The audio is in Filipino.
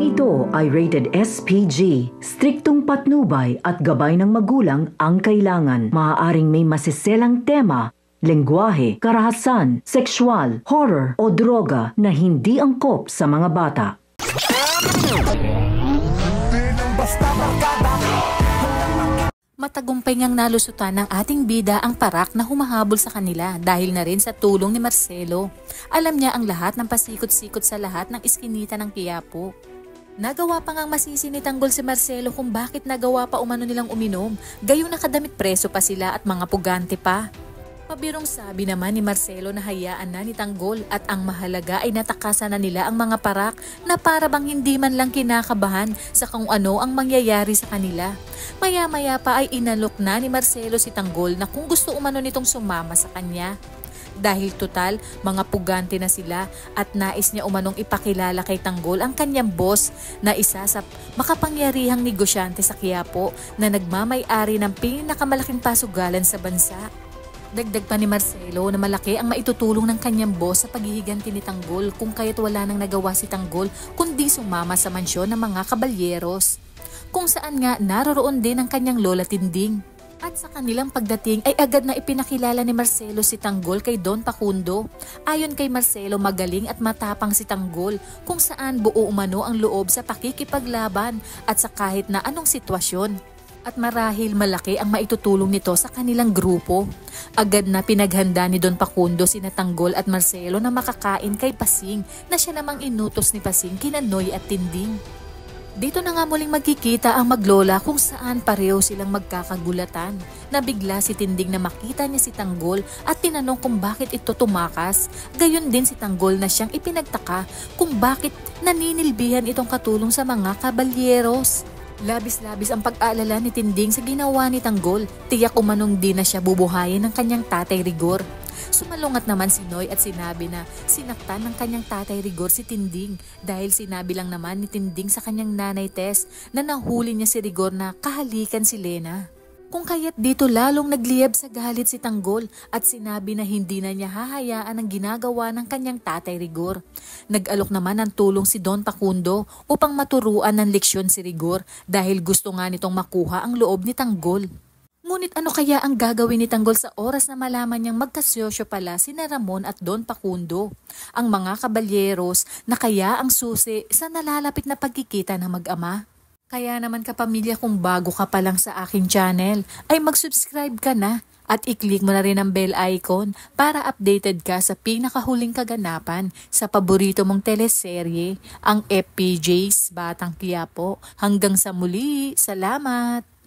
Programang ito ay rated SPG. Striktong patnubay at gabay ng magulang ang kailangan. Maaaring may masiselang tema, lengguwahe, karahasan, sexual, horror o droga na hindi angkop sa mga bata. Matagumpay ngang nalusutan ng ating bida ang parak na humahabol sa kanila dahil na rin sa tulong ni Marcelo. Alam niya ang lahat ng pasikot-sikot sa lahat ng iskinita ng Quiapo. Nagawa pa ngang masisi ni Tanggol si Marcelo kung bakit nagawa pa umano nilang uminom, gayong nakadamit preso pa sila at mga pugante pa. Pabirong sabi naman ni Marcelo na hayaan na ni Tanggol at ang mahalaga ay natakasan na nila ang mga parak na para bang hindi man lang kinakabahan sa kung ano ang mangyayari sa kanila. Maya-maya pa ay inalok na ni Marcelo si Tanggol na kung gusto umano nitong sumama sa kanya. Dahil total, mga pugante na sila at nais niya umanong ipakilala kay Tanggol ang kanyang boss na isa sa makapangyarihang negosyante sa Quiapo na nagmamay-ari ng pinakamalaking pasugalan sa bansa. Dagdag pa ni Marcelo na malaki ang maitutulong ng kanyang boss sa paghihiganti ni Tanggol kung kaya't wala nang nagawa si Tanggol kundi sumama sa mansyon ng mga kabalyeros. Kung saan nga naroroon din ang kanyang lola Tinding. At sa kanilang pagdating ay agad na ipinakilala ni Marcelo si Tanggol kay Don Facundo. Ayon kay Marcelo, magaling at matapang si Tanggol kung saan buo umano ang loob sa pakikipaglaban at sa kahit na anong sitwasyon. At marahil malaki ang maitutulong nito sa kanilang grupo. Agad na pinaghanda ni Don Facundo sina Tanggol at Marcelo na makakain kay Pasing na siya namang inutos ni Pasing kina Noy at Tinding. Dito na nga muling magkikita ang maglola kung saan pareho silang magkakagulatan. Nabigla si Tinding na makita niya si Tanggol at tinanong kung bakit ito tumakas. Gayon din si Tanggol na siyang ipinagtaka kung bakit naninilbihan itong katulong sa mga kabalyeros. Labis-labis ang pag-aalala ni Tinding sa ginawa ni Tanggol. Tiyak umanong di na siya bubuhayin ng kanyang tatay Rigor. Sumalungat naman si Noy at sinabi na sinaktan ng kanyang tatay Rigor si Tinding dahil sinabi lang naman ni Tinding sa kanyang nanay Tess na nahuli niya si Rigor na kahalikan si Lena. Kung kaya't dito lalong nagliyab sa galit si Tanggol at sinabi na hindi na niya hahayaan ang ginagawa ng kanyang tatay Rigor. Nag-alok naman ng tulong si Don Facundo upang maturuan ng leksyon si Rigor dahil gusto nga nitong makuha ang loob ni Tanggol. Ngunit ano kaya ang gagawin ni Tanggol sa oras na malaman niyang magkasosyo pala sina Ramon at Don Facundo, ang mga kabalyeros na kaya ang susi sa nalalapit na pagkikita ng mag-ama? Kaya naman kapamilya, kung bago ka pa lang sa aking channel, ay mag-subscribe ka na at i-click mo na rin ang bell icon para updated ka sa pinakahuling kaganapan sa paborito mong teleserye, ang FPJ's Batang Quiapo. Hanggang sa muli, salamat!